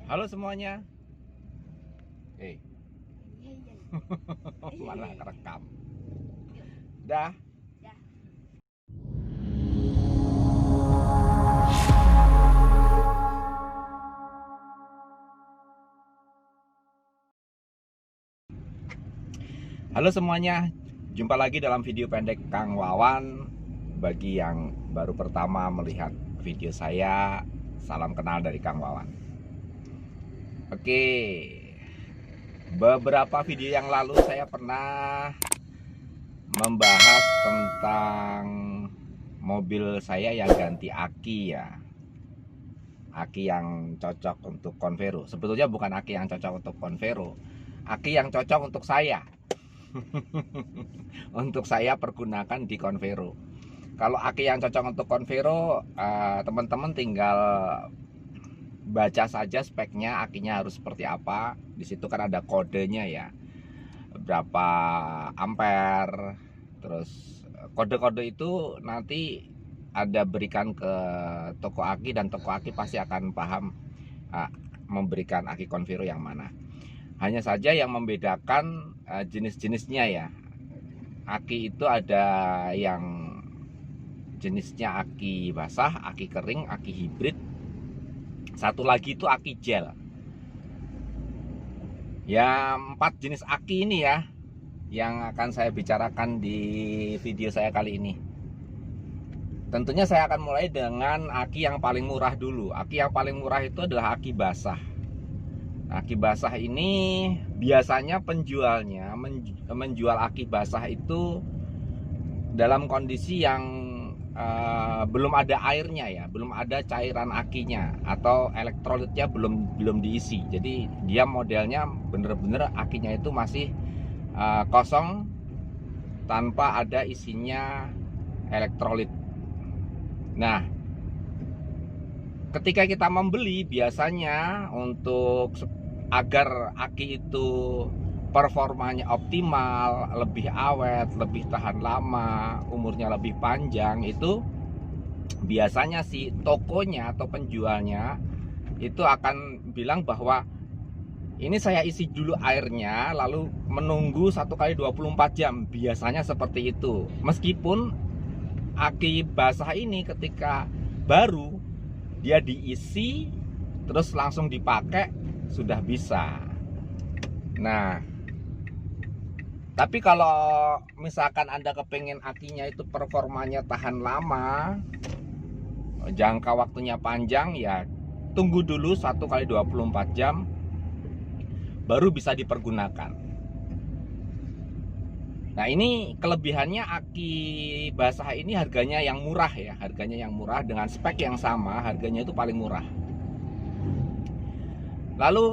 Halo semuanya. Eh, Iya, iya, mana iya. kerekam? Yuk, Dah. dah. Halo semuanya. Jumpa lagi dalam video pendek Kang Wawan. Bagi yang baru pertama melihat video saya, salam kenal dari Kang Wawan. Oke. Beberapa video yang lalu saya pernah membahas tentang mobil saya yang ganti aki ya. Aki yang cocok untuk Convero. Sebetulnya bukan aki yang cocok untuk Convero, aki yang cocok untuk saya. Untuk saya pergunakan di Convero. Kalau aki yang cocok untuk Convero, teman-teman tinggal baca saja speknya, akinya harus seperti apa. Di situ kan ada kodenya ya, berapa ampere. Terus kode-kode itu nanti ada berikan ke toko aki, dan toko aki pasti akan paham memberikan aki Convero yang mana. Hanya saja yang membedakan jenis-jenisnya ya. Aki itu ada yang jenisnya aki basah, aki kering, aki hibrid. Satu lagi itu aki gel. Ya, 4 jenis aki ini ya yang akan saya bicarakan di video saya kali ini. Tentunya saya akan mulai dengan aki yang paling murah dulu. Aki yang paling murah itu adalah aki basah. Aki basah ini biasanya penjualnya menjual aki basah itu dalam kondisi yang belum ada airnya ya, belum ada cairan akinya atau elektrolitnya belum diisi. Jadi dia modelnya bener-bener akinya itu masih kosong tanpa ada isinya elektrolit. Nah, ketika kita membeli biasanya untuk agar aki itu performanya optimal, lebih awet, lebih tahan lama, umurnya lebih panjang, itu biasanya si tokonya atau penjualnya itu akan bilang bahwa ini saya isi dulu airnya lalu menunggu 1 kali 24 jam. Biasanya seperti itu. Meskipun aki basah ini ketika baru dia diisi terus langsung dipakai sudah bisa. Nah, tapi kalau misalkan Anda kepengen akinya itu performanya tahan lama, jangka waktunya panjang, ya tunggu dulu 1 kali 24 jam baru bisa dipergunakan. Nah, ini kelebihannya aki basah ini harganya yang murah ya, harganya yang murah dengan spek yang sama, harganya itu paling murah. Lalu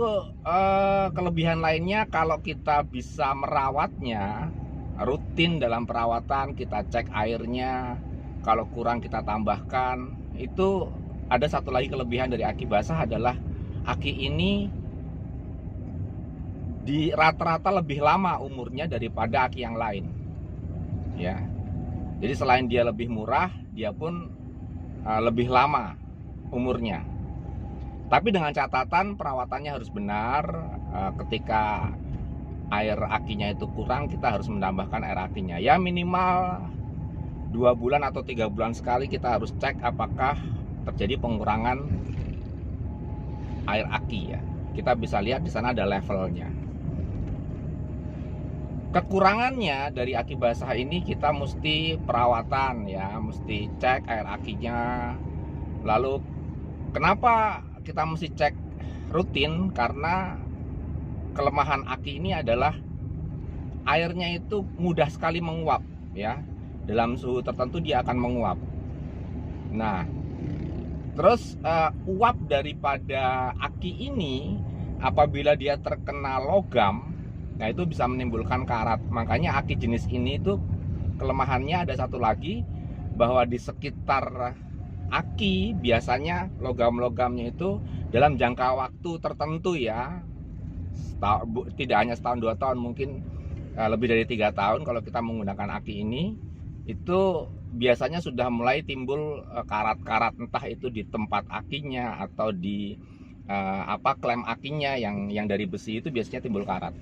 kelebihan lainnya, kalau kita bisa merawatnya rutin dalam perawatan, kita cek airnya, kalau kurang kita tambahkan. Itu ada satu lagi kelebihan dari aki basah adalah aki ini di rata-rata lebih lama umurnya daripada aki yang lain ya. Jadi selain dia lebih murah, dia pun lebih lama umurnya. Tapi dengan catatan perawatannya harus benar. Ketika air akinya itu kurang, kita harus menambahkan air akinya. Ya minimal 2 bulan atau 3 bulan sekali kita harus cek apakah terjadi pengurangan air aki ya. Kita bisa lihat di sana ada levelnya. Kekurangannya dari aki basah ini, kita mesti perawatan ya, mesti cek air akinya. Lalu kenapa kita mesti cek rutin? Karena kelemahan aki ini adalah airnya itu mudah sekali menguap ya. Dalam suhu tertentu dia akan menguap. Nah, terus uap daripada aki ini apabila dia terkena logam, nah itu bisa menimbulkan karat. Makanya aki jenis ini itu kelemahannya ada satu lagi, bahwa di sekitar aki biasanya logam-logamnya itu dalam jangka waktu tertentu ya, tidak hanya setahun 2 tahun, mungkin lebih dari 3 tahun kalau kita menggunakan aki ini, itu biasanya sudah mulai timbul karat-karat, entah itu di tempat akinya atau di klem akinya yang dari besi itu biasanya timbul karat.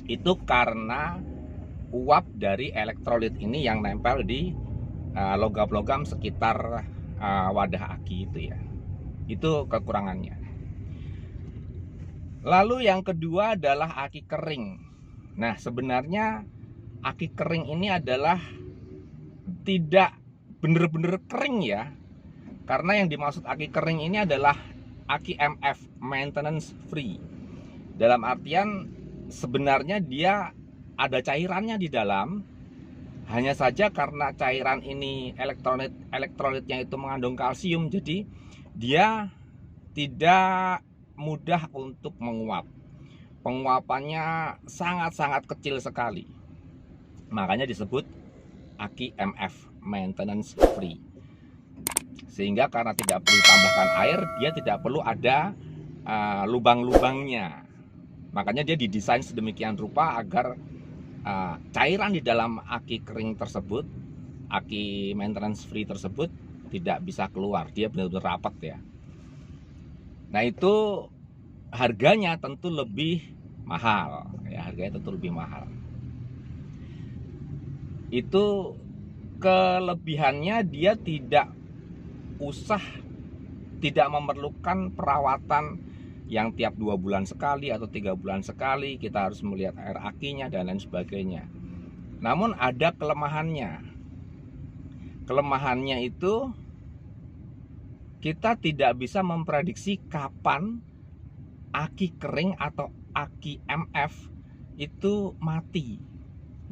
Itu karena uap dari elektrolit ini yang nempel di logam-logam sekitar wadah aki itu ya. Itu kekurangannya. Lalu yang kedua adalah aki kering. Nah, sebenarnya aki kering ini adalah tidak benar-benar kering ya. Karena yang dimaksud aki kering ini adalah aki MF, maintenance free. Dalam artian sebenarnya dia ada cairannya di dalam. Hanya saja karena cairan ini elektrolitnya itu mengandung kalsium, jadi dia tidak mudah untuk menguap. Penguapannya sangat-sangat kecil sekali. Makanya disebut aki MF, maintenance free. Sehingga karena tidak perlu tambahkan air, dia tidak perlu ada lubang-lubangnya. Makanya dia didesain sedemikian rupa agar cairan di dalam aki kering tersebut, aki maintenance free tersebut tidak bisa keluar. Dia benar-benar rapat ya. Nah, itu harganya tentu lebih mahal ya, harganya tentu lebih mahal. Itu kelebihannya, dia tidak memerlukan perawatan yang tiap 2 bulan sekali atau 3 bulan sekali kita harus melihat air akinya dan lain sebagainya. Namun ada kelemahannya. Kelemahannya itu kita tidak bisa memprediksi kapan aki kering atau aki MF itu mati.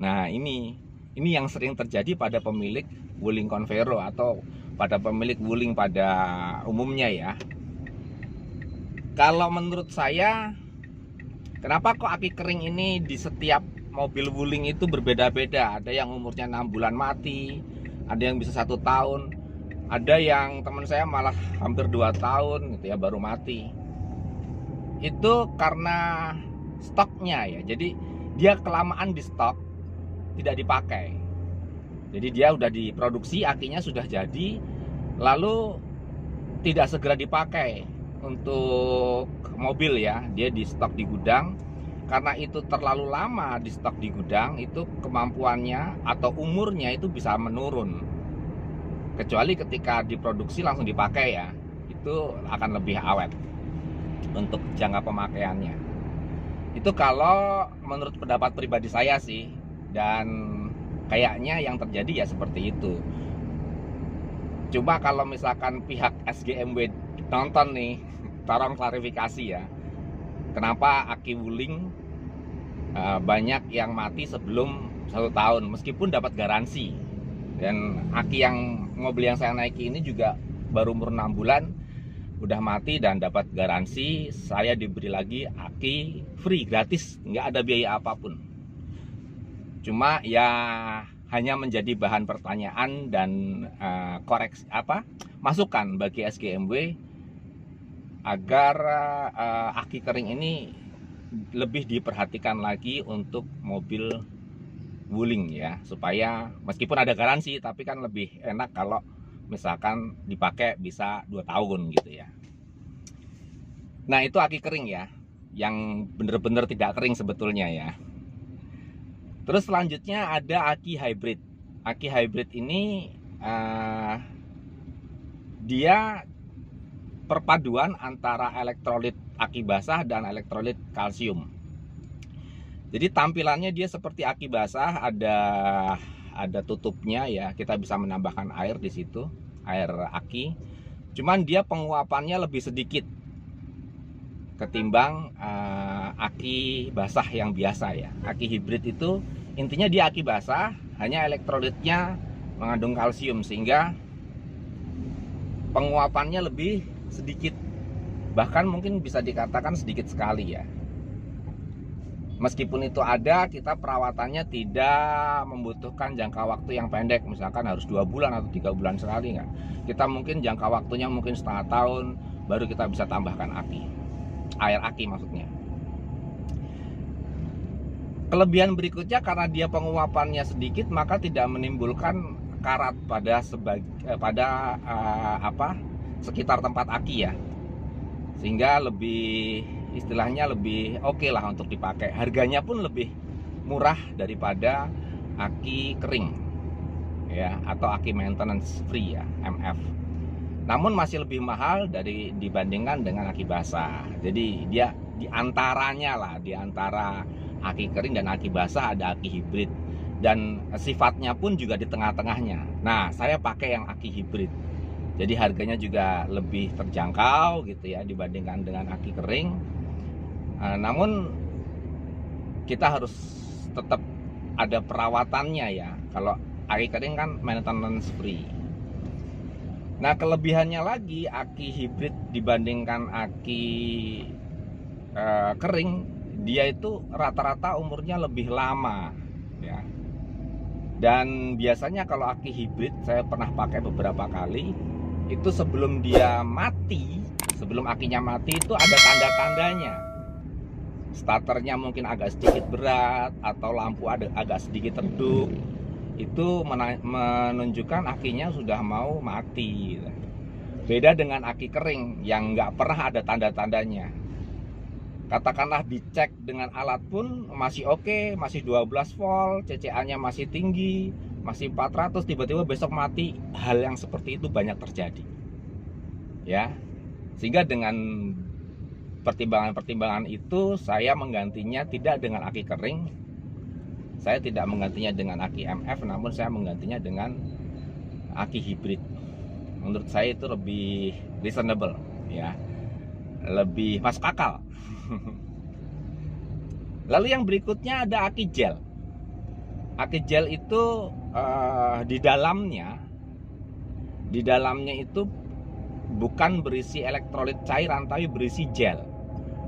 Nah, ini yang sering terjadi pada pemilik Wuling Convero atau pada pemilik Wuling pada umumnya ya. Kalau menurut saya, kenapa kok aki kering ini di setiap mobil Wuling itu berbeda-beda? Ada yang umurnya 6 bulan mati, ada yang bisa 1 tahun, ada yang teman saya malah hampir 2 tahun gitu ya baru mati. Itu karena stoknya ya. Jadi dia kelamaan di stok, tidak dipakai. Jadi dia udah diproduksi, akinya sudah jadi, lalu tidak segera dipakai untuk mobil ya. Dia di stok di gudang. Karena itu terlalu lama di stok di gudang, itu kemampuannya atau umurnya itu bisa menurun. Kecuali ketika diproduksi langsung dipakai ya, itu akan lebih awet untuk jangka pemakaiannya. Itu kalau menurut pendapat pribadi saya sih, dan kayaknya yang terjadi ya seperti itu. Coba kalau misalkan pihak SGMW nonton nih, tolong klarifikasi ya, kenapa aki Wuling banyak yang mati sebelum 1 tahun meskipun dapat garansi. Dan aki yang mobil yang saya naiki ini juga baru umur 6 bulan udah mati dan dapat garansi. Saya diberi lagi aki free, gratis, nggak ada biaya apapun. Cuma ya hanya menjadi bahan pertanyaan dan koreksi masukan bagi SGMW agar aki kering ini lebih diperhatikan lagi untuk mobil Wuling ya, supaya meskipun ada garansi tapi kan lebih enak kalau misalkan dipakai bisa 2 tahun gitu ya. Nah, itu aki kering ya, yang bener-bener tidak kering sebetulnya ya. Terus selanjutnya ada aki hybrid. Aki hybrid ini dia perpaduan antara elektrolit aki basah dan elektrolit kalsium. Jadi tampilannya dia seperti aki basah, ada tutupnya ya, kita bisa menambahkan air di situ, air aki. Cuman dia penguapannya lebih sedikit ketimbang aki basah yang biasa ya. Aki hybrid itu intinya dia aki basah, hanya elektrolitnya mengandung kalsium sehingga penguapannya lebih sedikit. Bahkan mungkin bisa dikatakan sedikit sekali ya. Meskipun itu ada, kita perawatannya tidak membutuhkan jangka waktu yang pendek, misalkan harus 2 bulan atau 3 bulan sekali nggak. Kita mungkin jangka waktunya mungkin setengah tahun baru kita bisa tambahkan aki, air aki maksudnya. Kelebihan berikutnya, karena dia penguapannya sedikit maka tidak menimbulkan karat pada sekitar tempat aki ya. sehingga lebih istilahnya lebih oke lah untuk dipakai. Harganya pun lebih murah daripada aki kering ya, atau aki maintenance free ya, MF. Namun masih lebih mahal dibandingkan dengan aki basah. Jadi dia diantaranya lah, diantara aki kering dan aki basah ada aki hibrid, dan sifatnya pun juga di tengah-tengahnya. Nah, saya pakai yang aki hibrid, jadi harganya juga lebih terjangkau gitu ya dibandingkan dengan aki kering. Namun kita harus tetap ada perawatannya ya. Kalau aki kering kan maintenance free. Nah, kelebihannya lagi aki hibrid dibandingkan aki kering, dia itu rata-rata umurnya lebih lama ya. Dan biasanya kalau aki hibrid saya pernah pakai beberapa kali, itu sebelum dia mati, sebelum akinya mati itu ada tanda-tandanya. Starternya mungkin agak sedikit berat atau lampu agak sedikit redup. Itu menunjukkan akinya sudah mau mati. Beda dengan aki kering yang nggak pernah ada tanda-tandanya. Katakanlah dicek dengan alat pun masih oke, masih 12 volt, CCA-nya masih tinggi, masih 400, tiba-tiba besok mati. Hal yang seperti itu banyak terjadi ya. Sehingga dengan pertimbangan-pertimbangan itu saya menggantinya tidak dengan aki kering, saya tidak menggantinya dengan aki MF, namun saya menggantinya dengan aki hibrid. Menurut saya itu lebih reasonable ya, lebih masuk akal. Lalu yang berikutnya ada aki gel. Aki gel itu di dalamnya itu bukan berisi elektrolit cairan tapi berisi gel.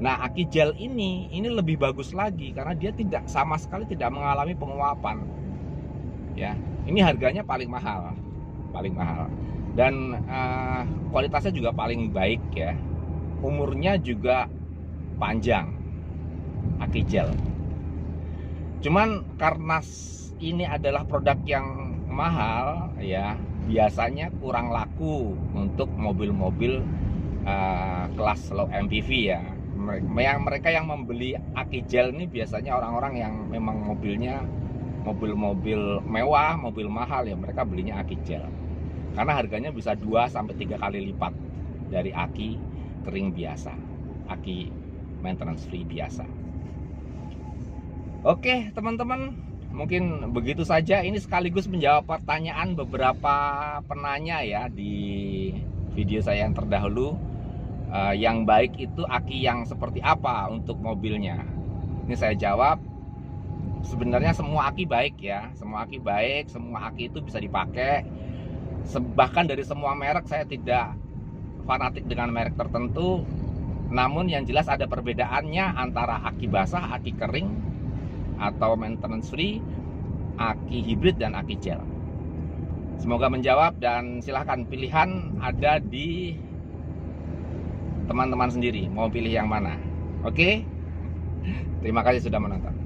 Nah, aki gel ini lebih bagus lagi karena dia tidak sama sekali tidak mengalami penguapan. Ya, ini harganya paling mahal, dan kualitasnya juga paling baik ya. Umurnya juga panjang, aki gel. Cuman karena ini adalah produk yang mahal ya, biasanya kurang laku untuk mobil-mobil kelas low MPV ya. Mereka yang membeli aki gel ini biasanya orang-orang yang memang mobilnya mobil-mobil mewah, mobil mahal ya, mereka belinya aki gel. Karena harganya bisa 2-3 kali lipat dari aki kering biasa, aki maintenance free biasa. Oke teman-teman, mungkin begitu saja. Ini sekaligus menjawab pertanyaan beberapa penanya ya di video saya yang terdahulu. Yang baik itu aki yang seperti apa untuk mobilnya? Ini saya jawab. Sebenarnya semua aki baik ya, semua aki baik, semua aki itu bisa dipakai. Bahkan dari semua merek saya tidak fanatik dengan merek tertentu. Namun yang jelas ada perbedaannya antara aki basah, aki kering, atau maintenance free, aki hibrid, dan aki gel. Semoga menjawab, dan silahkan pilihan ada di teman-teman sendiri mau pilih yang mana. Oke? Terima kasih sudah menonton.